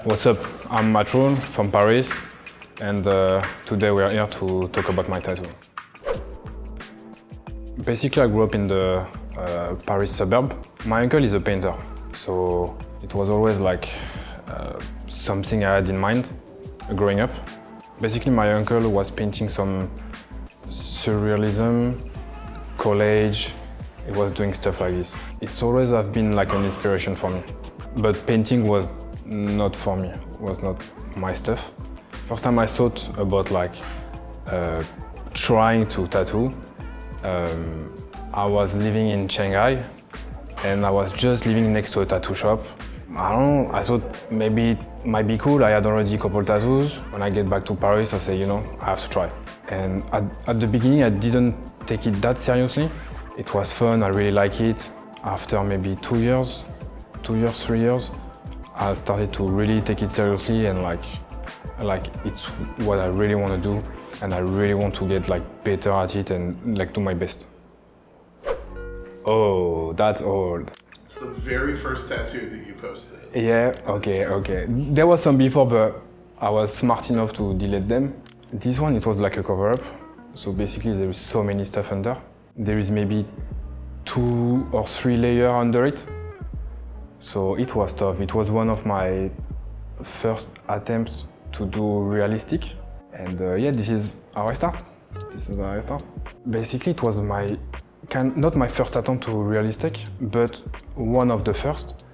What's up? I'm Martel from Paris, and today we are here to talk about my tattoo. Basically, I grew up in the Paris suburb. My uncle is a painter, so it was always like something I had in mind growing up. Basically, my uncle was painting some surrealism, collage. He was doing stuff like this. It's always have been like an inspiration for me. But painting was not for me, was not my stuff. First time I thought about like trying to tattoo, I was living in Shanghai and I was just living next to a tattoo shop. I don't know, I thought maybe it might be cool. I had already a couple tattoos. When I get back to Paris, I say, you know, I have to try. And at the beginning, I didn't take it that seriously. It was fun, I really like it. After maybe 2 years, 3 years, I started to really take it seriously and like it's what I really want to do and I really want to get like better at it and like do my best. Oh, that's old. It's the very first tattoo that you posted. Yeah, okay. There was some before, but I was smart enough to delete them. This one, it was like a cover-up. So basically there is so many stuff under. There is maybe 2 or 3 layers under it. So it was tough. It was one of my first attempts to do realistic. And yeah, this is how I start. Basically, it was not my first attempt to realistic, but one of the first.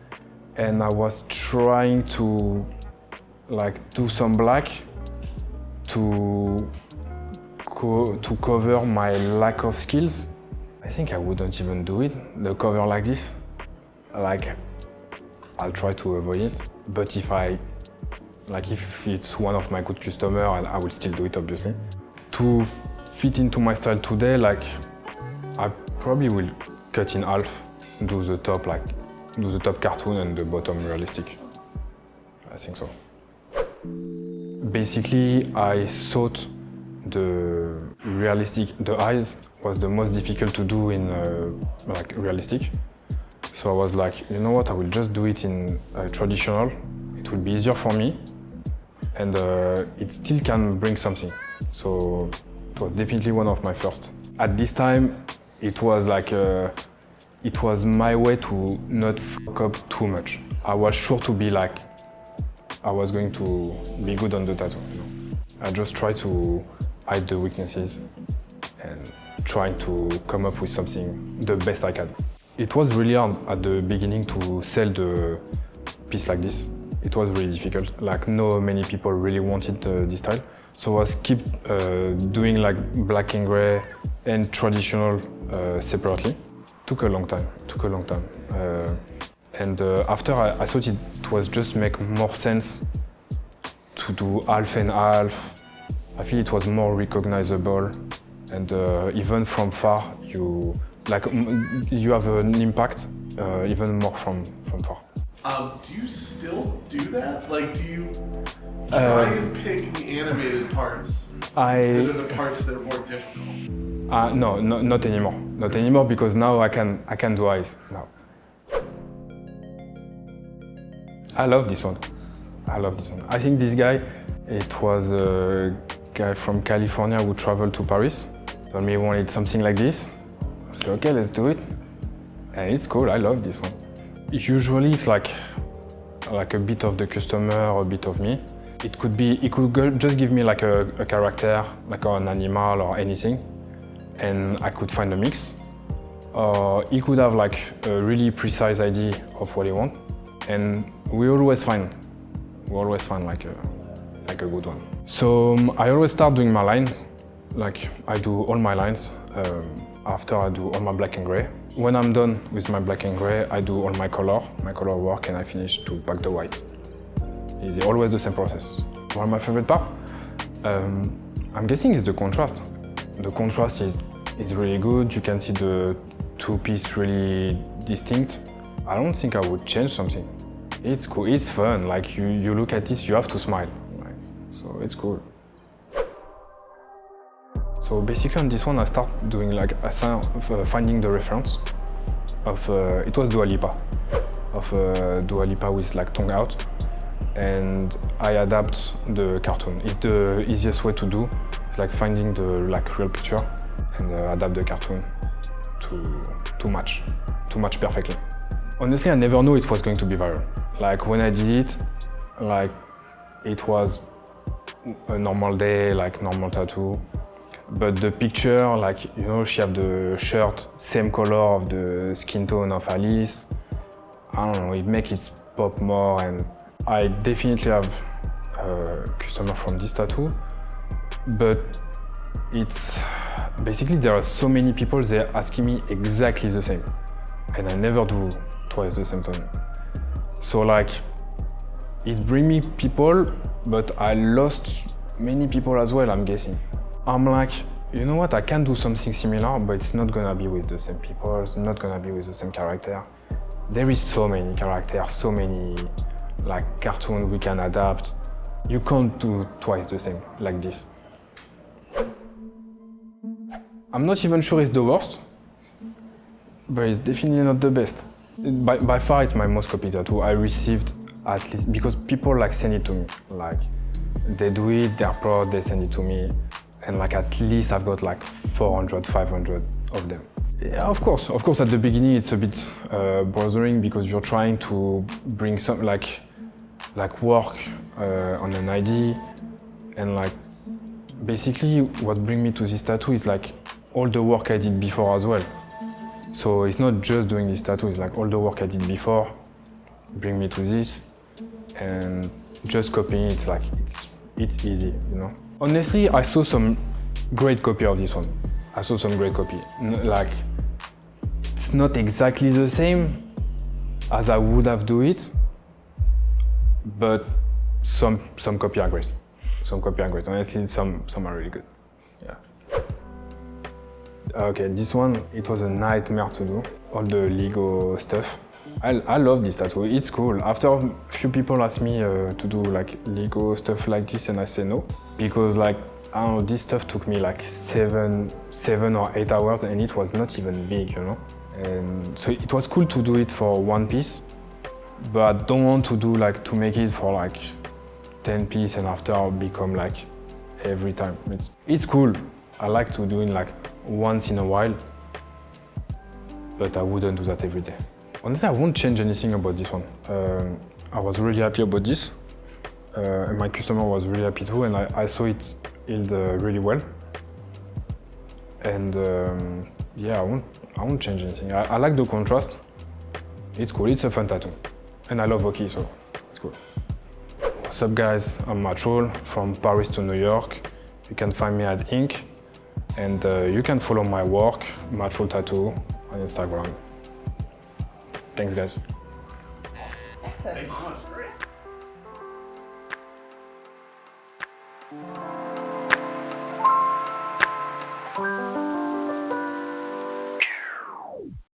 And I was trying to like do some black to cover my lack of skills. I think I wouldn't even do it, the cover like this. Like, I'll try to avoid it. But if it's one of my good customers, I will still do it, obviously. To fit into my style today, like, I probably will cut in half, do the top cartoon and the bottom realistic. I think so. Basically, I thought the eyes was the most difficult to do in like realistic. So I was like, you know what, I will just do it in traditional. It will be easier for me and it still can bring something. So it was definitely one of my first. At this time, it was like, it was my way to not fuck up too much. I was sure to be like, I was going to be good on the tattoo. You know? I just tried to hide the weaknesses and trying to come up with something the best I can. It was really hard at the beginning to sell the piece like this. It was really difficult. Like, no many people really wanted this style. So I was keep doing like black and gray and traditional separately. Took a long time. And after I thought it was just make more sense to do half and half. I feel it was more recognizable, and even from far, you have an impact even more from far. Do you still do that? Like, do you try and pick the animated parts that are the parts that are more difficult? No, not anymore. Not anymore because now I can do eyes now. I love this one. I think this guy, it was a guy from California who traveled to Paris. Told me he wanted something like this. I said, okay, let's do it. And it's cool, I love this one. Usually it's like a bit of the customer, a bit of me. It could just give me like a character, like an animal or anything, and I could find a mix. Or he could have like a really precise idea of what he wants, and we always find like a good one. So I always start doing my lines. Like, I do all my lines. After I do all my black and gray. When I'm done with my black and gray, I do all my color work, and I finish to pack the white. It's always the same process. One of my favorite part, I'm guessing, is the contrast. The contrast is really good. You can see the two pieces really distinct. I don't think I would change something. It's cool, it's fun. Like, you look at this, you have to smile. So it's cool. So basically on this one, I start doing like finding the reference of, it was Dua Lipa with like tongue out. and I adapt the cartoon. It's the easiest way to do. It's like finding the real picture and adapt the cartoon to match perfectly. Honestly, I never knew it was going to be viral. Like when I did it, like it was a normal day, like normal tattoo. But the picture, like, you know, she have the shirt, same color of the skin tone of Alice. I don't know, it makes it pop more, and I definitely have a customer from this tattoo. But it's, basically there are so many people, they're asking me exactly the same. And I never do twice the same tone. So like, it brings me people, but I lost many people as well, I'm guessing. I'm like, you know what, I can do something similar, but it's not gonna be with the same people, it's not gonna be with the same character. There is so many characters, so many like cartoons we can adapt. You can't do twice the same like this. I'm not even sure it's the worst, but it's definitely not the best. By far, it's my most copied tattoo. I received at least, because people like send it to me. Like, they do it, they're proud, they send it to me. And like at least I've got like 400, 500 of them. Yeah, of course at the beginning it's a bit bothering because you're trying to bring some like work on an ID, and like basically what brings me to this tattoo is like all the work I did before as well. So it's not just doing this tattoo, it's like all the work I did before bring me to this, and just copying it's like it's easy, you know. Honestly, I saw some great copy of this one. I saw some great copy. Like, it's not exactly the same as I would have do it, but some copy are great. Some copy are great. Honestly, some are really good. Yeah. Okay, this one, it was a nightmare to do. All the Lego stuff. I love this tattoo, it's cool. After a few people asked me to do like Lego stuff like this, and I say no. Because like, I don't know, this stuff took me like 7 or 8 hours, and it was not even big, you know? And so it was cool to do it for one piece, but I don't want to do like, to make it for like 10 pieces and after I'll become like every time. It's cool. I like to do it like once in a while, but I wouldn't do that every day. Honestly, I won't change anything about this one. I was really happy about this. And my customer was really happy too, and I saw it healed really well. And yeah, I won't change anything. I like the contrast. It's cool, it's a fun tattoo. And I love hockey, so it's cool. What's up guys, I'm Martel from Paris to New York. You can find me at Ink. And you can follow my work, Martel Tattoo, on Instagram. Thanks, guys. Thanks so much. Great.